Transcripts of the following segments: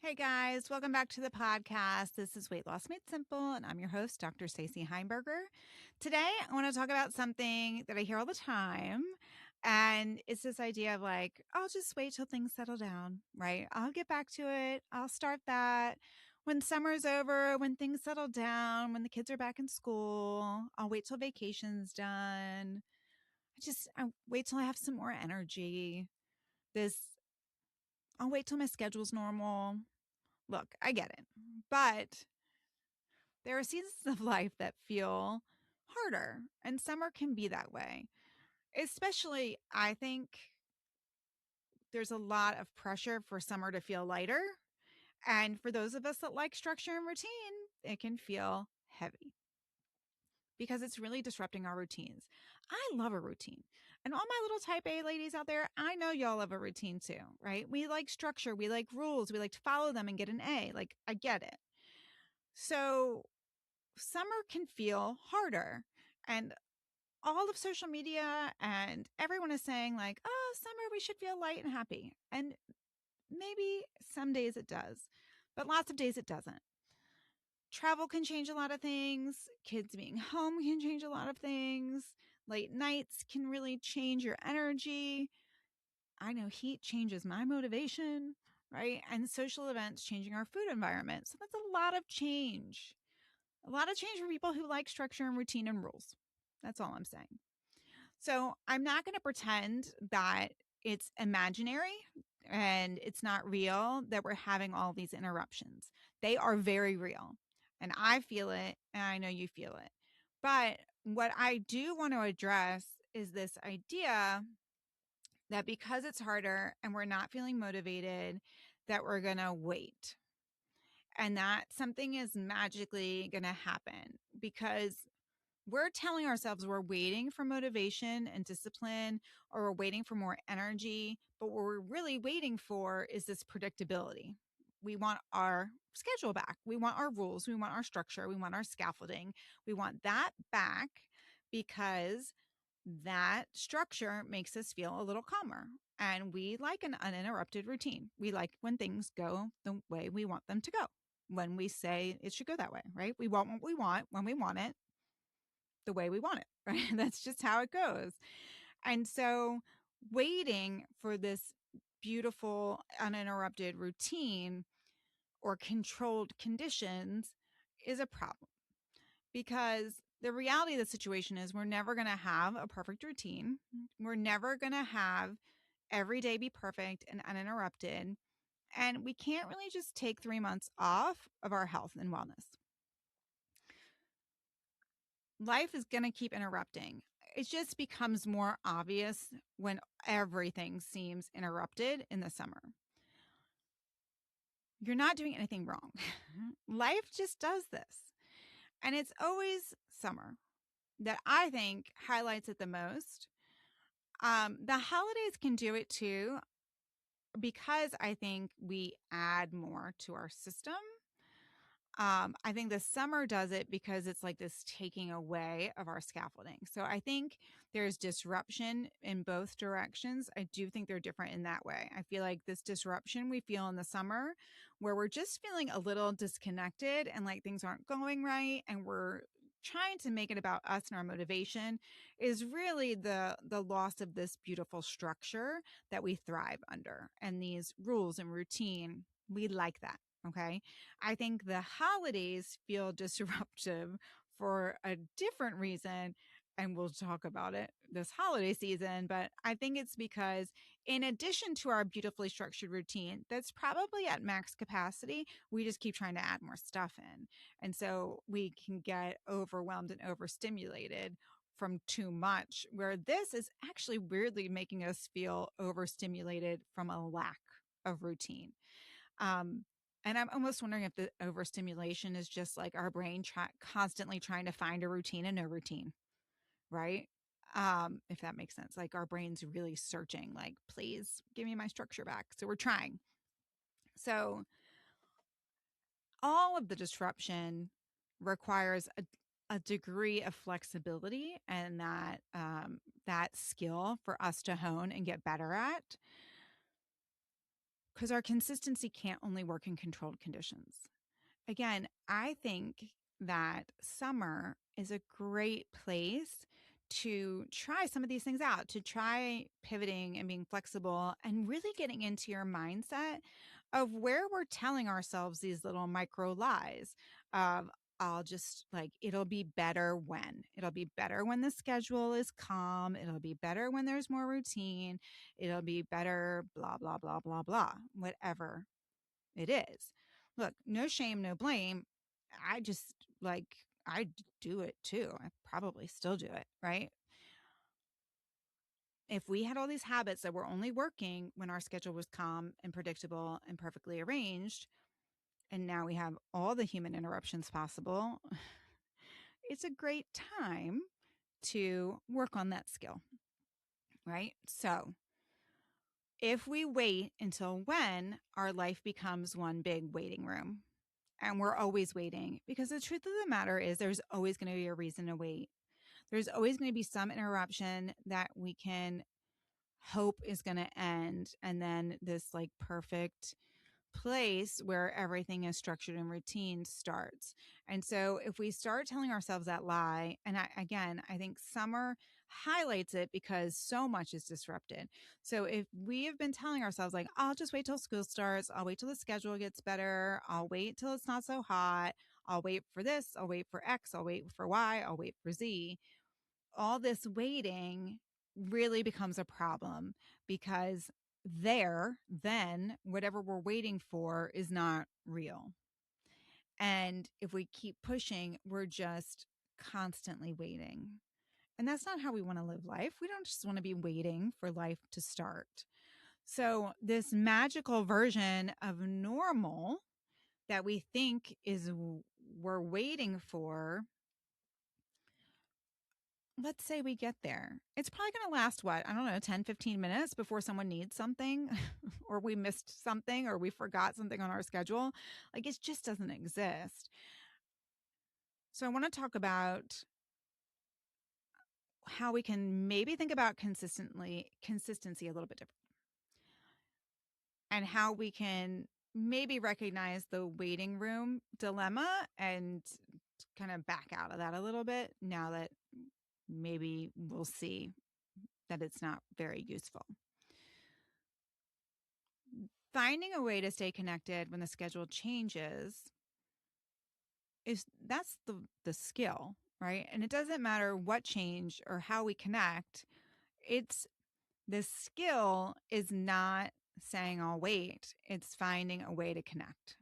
Hey guys, welcome back to the podcast. This is Weight Loss Made Simple, and I'm your host, Dr. Stacy Heimburger. Today, I want to talk about something that I hear all the time, and it's this idea of like, I'll just wait till things settle down, right? I'll get back to it. I'll start that when summer's over, when things settle down, when the kids are back in school. I'll wait till vacation's done. I wait till I have some more energy. I'll wait till my schedule's normal. Look, I get it. But there are seasons of life that feel harder, and summer can be that way. Especially, I think there's a lot of pressure for summer to feel lighter. And for those of us that like structure and routine, it can feel heavy because it's really disrupting our routines. I love a routine. And all my little type A ladies out there, I know y'all love a routine too, right? We like structure, we like rules, we like to follow them and get an A. Like, I get it. So summer can feel harder. And all of social media and everyone is saying, like, oh, summer, we should feel light and happy. And maybe some days it does, but lots of days it doesn't. Travel can change a lot of things. Kids being home can change a lot of things. Late nights can really change your energy. I know heat changes my motivation, right? And social events changing our food environment. So that's a lot of change. A lot of change for people who like structure and routine and rules. That's all I'm saying. So I'm not going to pretend that it's imaginary and it's not real that we're having all these interruptions. They are very real. And I feel it, and I know you feel it. But what I do want to address is this idea that because it's harder and we're not feeling motivated, that we're going to wait and that something is magically going to happen because we're telling ourselves we're waiting for motivation and discipline or we're waiting for more energy. But what we're really waiting for is this predictability. We want our schedule back. We want our rules. We want our structure. We want our scaffolding. We want that back because that structure makes us feel a little calmer. And we like an uninterrupted routine. We like when things go the way we want them to go. When we say it should go that way, right? We want what we want when we want it, the way we want it, right? That's just how it goes. And so waiting for this beautiful, uninterrupted routine or controlled conditions is a problem because the reality of the situation is we're never going to have a perfect routine. We're never going to have every day be perfect and uninterrupted. And we can't really just take 3 months off of our health and wellness. Life is going to keep interrupting. It just becomes more obvious when everything seems interrupted in the summer. You're not doing anything wrong. Life just does this. And it's always summer that I think highlights it the most. The holidays can do it too, because I think we add more to our system. I think the summer does it because it's like this taking away of our scaffolding. So I think there's disruption in both directions. I do think they're different in that way. I feel like this disruption we feel in the summer where we're just feeling a little disconnected and like things aren't going right and we're trying to make it about us and our motivation is really the loss of this beautiful structure that we thrive under and these rules and routine. We like that. Okay. I think the holidays feel disruptive for a different reason. And we'll talk about it this holiday season. But I think it's because, in addition to our beautifully structured routine that's probably at max capacity, we just keep trying to add more stuff in. And so we can get overwhelmed and overstimulated from too much, where this is actually weirdly making us feel overstimulated from a lack of routine. And I'm almost wondering if the overstimulation is just like our brain constantly trying to find a routine and no routine, right? If that makes sense. Like our brain's really searching, like, please give me my structure back. So we're trying. So all of the disruption requires a degree of flexibility and that skill for us to hone and get better at. because our consistency can't only work in controlled conditions. Again, I think that summer is a great place to try some of these things out, to try pivoting and being flexible and really getting into your mindset of where we're telling ourselves these little micro lies of, I'll just like, it'll be better when. It'll be better when the schedule is calm. It'll be better when there's more routine. It'll be better, blah, blah, blah, blah, blah, whatever it is. Look, no shame, no blame. I just like, I do it too. I probably still do it, right? If we had all these habits that were only working when our schedule was calm and predictable and perfectly arranged, and now we have all the human interruptions possible, it's a great time to work on that skill, right? So if we wait until when our life becomes one big waiting room, and we're always waiting, because the truth of the matter is there's always going to be a reason to wait. There's always going to be some interruption that we can hope is going to end. And then this like perfect place where everything is structured and routine starts. And so if we start telling ourselves that lie, and I think summer highlights it because so much is disrupted. So if we have been telling ourselves like, I'll just wait till school starts, I'll wait till the schedule gets better, I'll wait till it's not so hot, I'll wait for this, I'll wait for X, I'll wait for Y, I'll wait for Z, all this waiting really becomes a problem because then whatever we're waiting for is not real. And if we keep pushing, we're just constantly waiting. And that's not how we want to live life. We don't just want to be waiting for life to start. So, this magical version of normal that we think is we're waiting for, let's say we get there. It's probably going to last what? I don't know, 10, 15 minutes before someone needs something or we missed something or we forgot something on our schedule. Like it just doesn't exist. So I want to talk about how we can maybe think about consistency a little bit different and how we can maybe recognize the waiting room dilemma and kind of back out of that a little bit now that maybe we'll see that it's not very useful. Finding a way to stay connected when the schedule changes that's the skill, right? And it doesn't matter what change or how we connect. It's the skill is not saying I'll wait. It's finding a way to connect.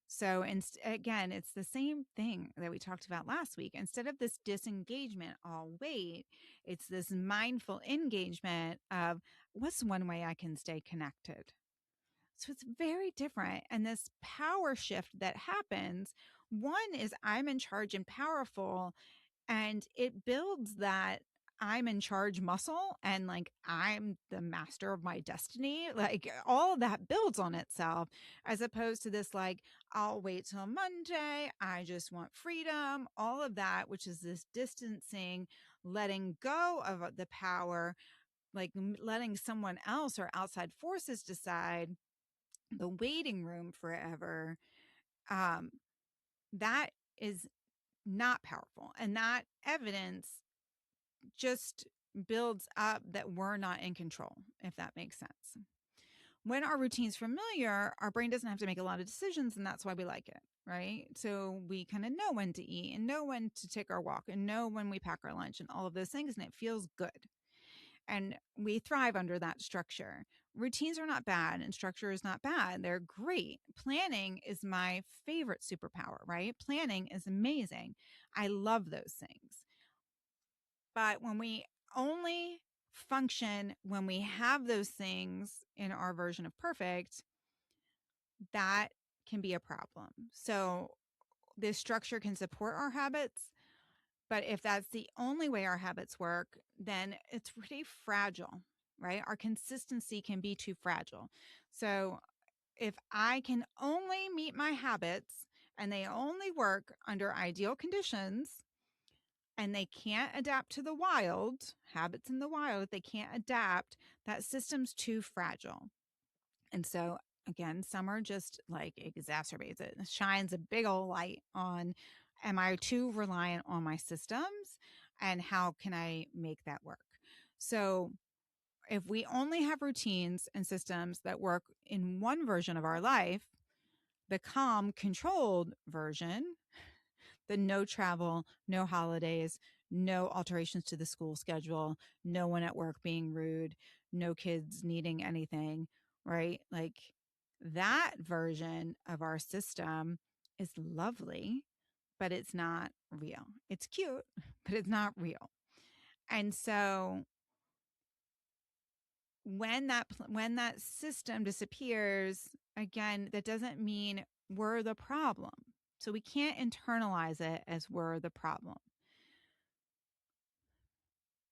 So again, it's the same thing that we talked about last week. Instead of this disengagement, I'll wait, it's this mindful engagement of what's one way I can stay connected. So it's very different. And this power shift that happens, one is I'm in charge and powerful, and it builds that I'm in charge muscle and like I'm the master of my destiny. Like all of that builds on itself as opposed to this, like, I'll wait till Monday. I just want freedom. All of that, which is this distancing, letting go of the power, like letting someone else or outside forces decide the waiting room forever. That is not powerful. And that evidence just builds up that we're not in control, if that makes sense. When our routine's familiar, our brain doesn't have to make a lot of decisions, and that's why we like it, right? So we kind of know when to eat and know when to take our walk and know when we pack our lunch and all of those things, and it feels good. And we thrive under that structure. Routines are not bad and structure is not bad. They're great. Planning is my favorite superpower, right? Planning is amazing. I love those things. But when we only function when we have those things in our version of perfect, that can be a problem. So this structure can support our habits, but if that's the only way our habits work, then it's pretty fragile, right? Our consistency can be too fragile. So if I can only meet my habits and they only work under ideal conditions and they can't adapt to the wild, habits in the wild, if they can't adapt, that system's too fragile. And so again, summer just like exacerbates it. It shines a big old light on, am I too reliant on my systems, and how can I make that work? So if we only have routines and systems that work in one version of our life, the calm, controlled version, the no travel, no holidays, no alterations to the school schedule, no one at work being rude, no kids needing anything, right? Like that version of our system is lovely, but it's not real. It's cute, but it's not real. And so when that system disappears, again, that doesn't mean we're the problem. So we can't internalize it as we're the problem.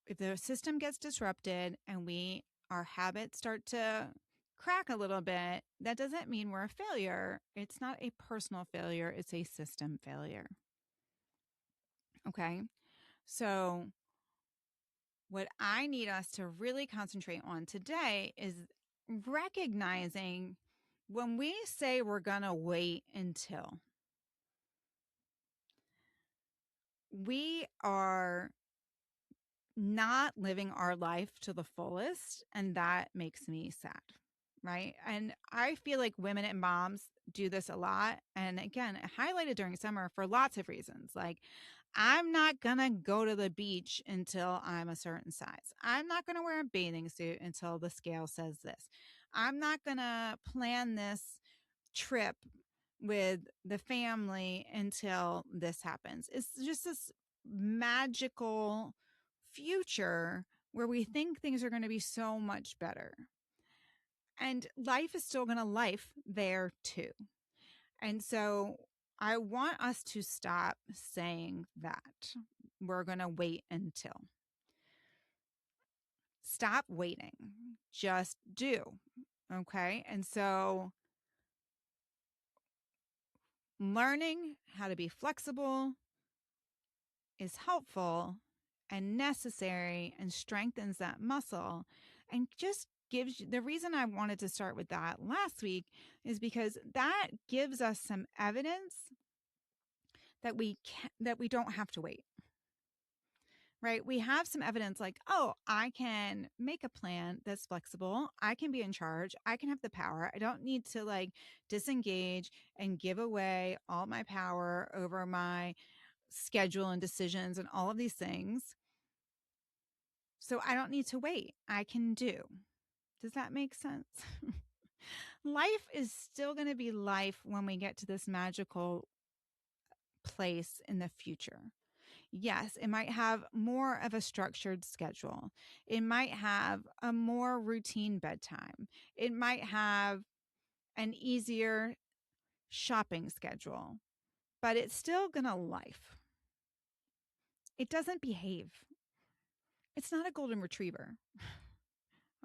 If the system gets disrupted and our habits start to crack a little bit, that doesn't mean we're a failure. It's not a personal failure, it's a system failure. Okay? So what I need us to really concentrate on today is recognizing when we say we're going to wait until, we are not living our life to the fullest, and that makes me sad, right? And I feel like women and moms do this a lot, and again, highlighted during summer for lots of reasons. Like, I'm not gonna go to the beach until I'm a certain size. I'm not gonna wear a bathing suit until the scale says this. I'm not gonna plan this trip with the family until this happens. It's just this magical future where we think things are going to be so much better. And life is still going to life there too. And so I want us to stop saying that we're going to wait until. Stop waiting. Just do. Okay. And so learning how to be flexible is helpful and necessary and strengthens that muscle, and just gives you, the reason I wanted to start with that last week is because that gives us some evidence that we don't have to wait. Right? We have some evidence like, oh, I can make a plan that's flexible. I can be in charge. I can have the power. I don't need to like disengage and give away all my power over my schedule and decisions and all of these things. So I don't need to wait. I can do. Does that make sense? Life is still going to be life when we get to this magical place in the future. Yes, it might have more of a structured schedule. It might have a more routine bedtime. It might have an easier shopping schedule, but it's still going to life. It doesn't behave. It's not a golden retriever.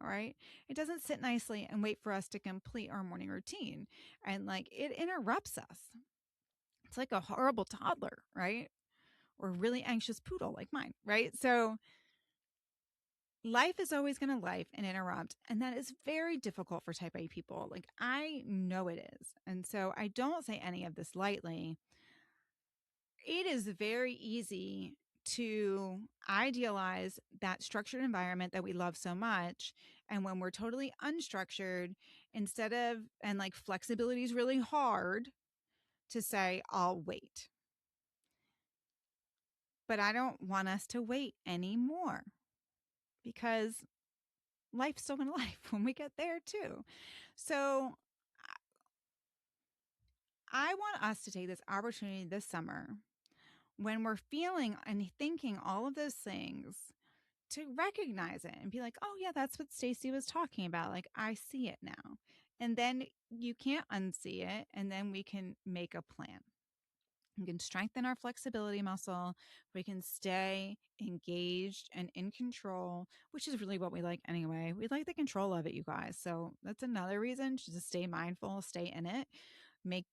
All right. It doesn't sit nicely and wait for us to complete our morning routine. And like it interrupts us. It's like a horrible toddler, right? Or a really anxious poodle like mine, right? So life is always going to life and interrupt. And that is very difficult for type A people. Like I know it is. And so I don't say any of this lightly. It is very easy to idealize that structured environment that we love so much. And when we're totally unstructured, and like flexibility is really hard to say, I'll wait. But I don't want us to wait anymore because life's still going to life when we get there too. So I want us to take this opportunity this summer when we're feeling and thinking all of those things to recognize it and be like, oh yeah, that's what Stacy was talking about. Like I see it now. And then you can't unsee it. And then we can make a plan. We can strengthen our flexibility muscle. We can stay engaged and in control, which is really what we like anyway. We like the control of it, you guys. So that's another reason to just stay mindful, stay in it, make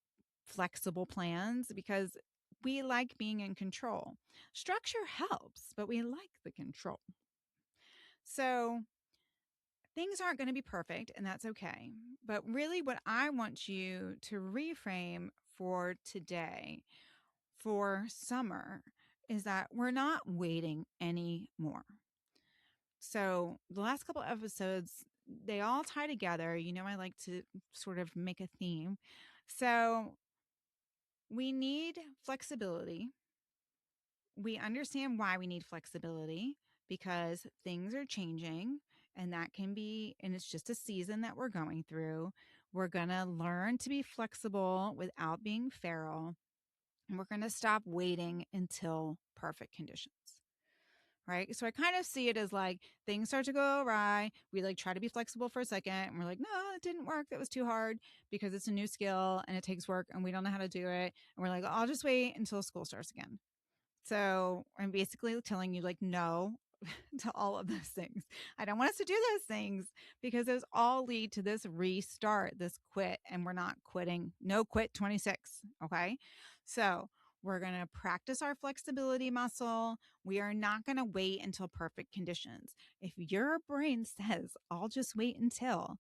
flexible plans because we like being in control. Structure helps, but we like the control. So things aren't going to be perfect, and that's okay. But really, what I want you to reframe for today, for summer, is that we're not waiting anymore. So the last couple episodes, they all tie together. You know, I like to sort of make a theme. So we need flexibility. We understand why we need flexibility, because things are changing, and that can be, and it's just a season that we're going through. We're going to learn to be flexible without being feral, and we're going to stop waiting until perfect conditions. Right. So I kind of see it as like things start to go awry. We like try to be flexible for a second, and we're like, no, it didn't work. That was too hard because it's a new skill and it takes work and we don't know how to do it. And we're like, I'll just wait until school starts again. So I'm basically telling you, like, no to all of those things. I don't want us to do those things, because those all lead to this restart, this quit, and we're not quitting. No quit 26. Okay. So we're going to practice our flexibility muscle. We are not going to wait until perfect conditions. If your brain says, I'll just wait until,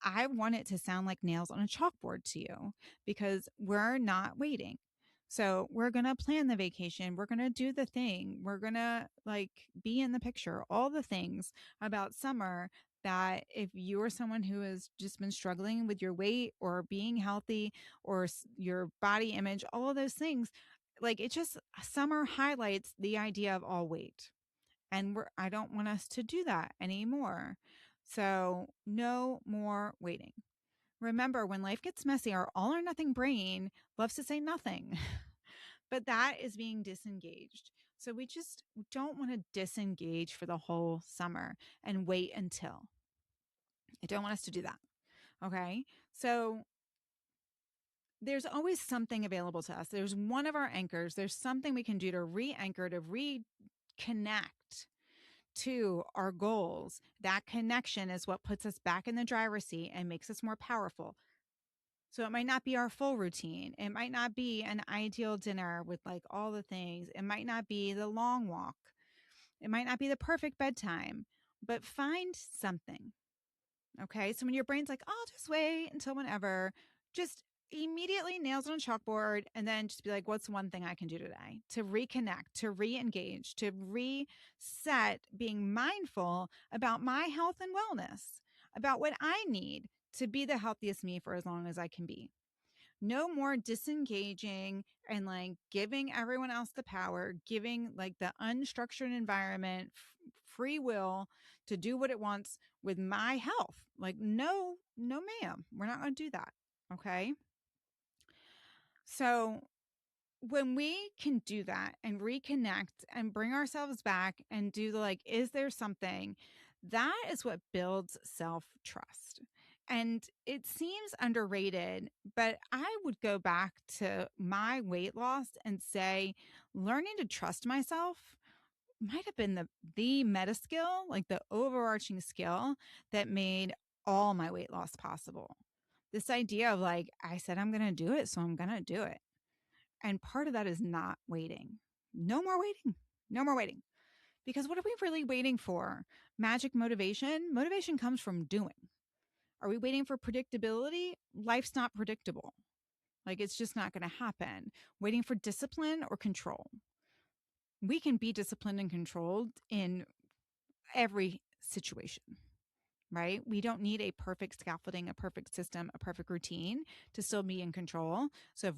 I want it to sound like nails on a chalkboard to you, because we're not waiting. So we're going to plan the vacation. We're going to do the thing. We're going to like be in the picture, all the things about summer that if you're someone who has just been struggling with your weight or being healthy or your body image, all of those things, like it just, summer highlights the idea of all weight. And I don't want us to do that anymore. So no more waiting. Remember, when life gets messy, our all or nothing brain loves to say nothing. But that is being disengaged. So we just don't want to disengage for the whole summer and wait until. I don't want us to do that. Okay. So there's always something available to us. There's one of our anchors. There's something we can do to re-anchor, to reconnect to our goals. That connection is what puts us back in the driver's seat and makes us more powerful. So it might not be our full routine. It might not be an ideal dinner with like all the things. It might not be the long walk. It might not be the perfect bedtime, but find something. Okay. So when your brain's like, I'll just wait until whenever, just immediately nails on a chalkboard, and then just be like, what's one thing I can do today to reconnect, to re-engage, to reset, being mindful about my health and wellness, about what I need to be the healthiest me for as long as I can be. No more disengaging and like giving everyone else the power, giving like the unstructured environment free will to do what it wants with my health. Like, no, ma'am, we're not going to do that. Okay. So when we can do that and reconnect and bring ourselves back and do the like, is there something, that is what builds self-trust. And it seems underrated, but I would go back to my weight loss and say, learning to trust myself might have been the meta skill, like the overarching skill that made all my weight loss possible. This idea of like, I said I'm going to do it, so I'm going to do it. And part of that is not waiting. No more waiting. No more waiting. Because what are we really waiting for? Magic motivation? Motivation comes from doing. Are we waiting for predictability? Life's not predictable. Like, it's just not going to happen. Waiting for discipline or control. We can be disciplined and controlled in every situation, right? We don't need a perfect scaffolding, a perfect system, a perfect routine to still be in control. So if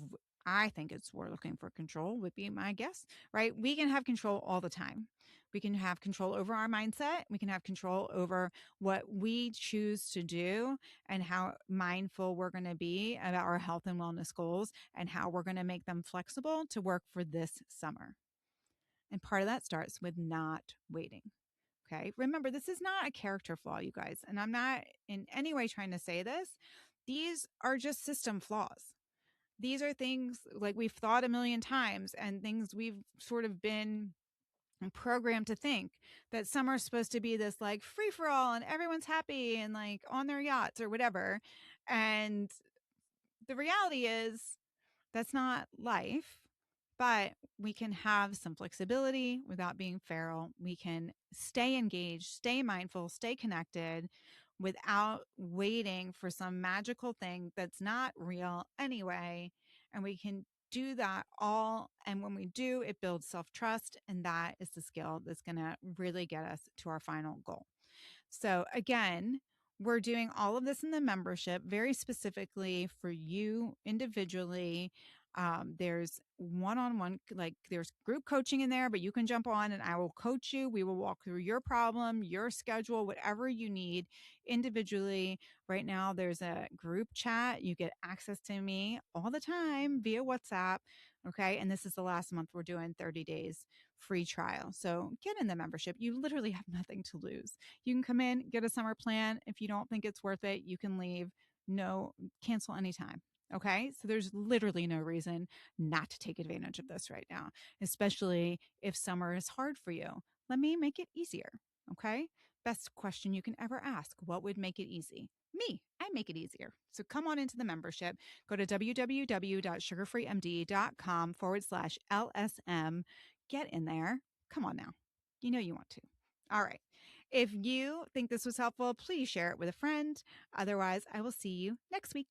I think we're looking for control, would be my guess, right? We can have control all the time. We can have control over our mindset. We can have control over what we choose to do and how mindful we're going to be about our health and wellness goals and how we're going to make them flexible to work for this summer. And part of that starts with not waiting. Okay. Remember, this is not a character flaw, you guys. And I'm not in any way trying to say this. These are just system flaws. These are things like we've thought a million times and things we've sort of been programmed to think that summer's supposed to be this like free for all and everyone's happy and like on their yachts or whatever. And the reality is that's not life. But we can have some flexibility without being feral. We can stay engaged, stay mindful, stay connected without waiting for some magical thing that's not real anyway. And we can do that all. And when we do, it builds self trust. And that is the skill that's going to really get us to our final goal. So, again, we're doing all of this in the membership very specifically for you individually. There's one-on-one, like there's group coaching in there, but you can jump on and I will coach you. We will walk through your problem, your schedule, whatever you need individually. Right now, there's a group chat. You get access to me all the time via WhatsApp. Okay. And this is the last month we're doing 30 days free trial. So get in the membership. You literally have nothing to lose. You can come in, get a summer plan. If you don't think it's worth it, you can leave. No, cancel anytime. Okay. So there's literally no reason not to take advantage of this right now, especially if summer is hard for you. Let me make it easier. Okay. Best question you can ever ask. What would make it easy? Me. I make it easier. So come on into the membership. Go to www.sugarfreemd.com/LSM. Get in there. Come on now. You know you want to. All right. If you think this was helpful, please share it with a friend. Otherwise, I will see you next week.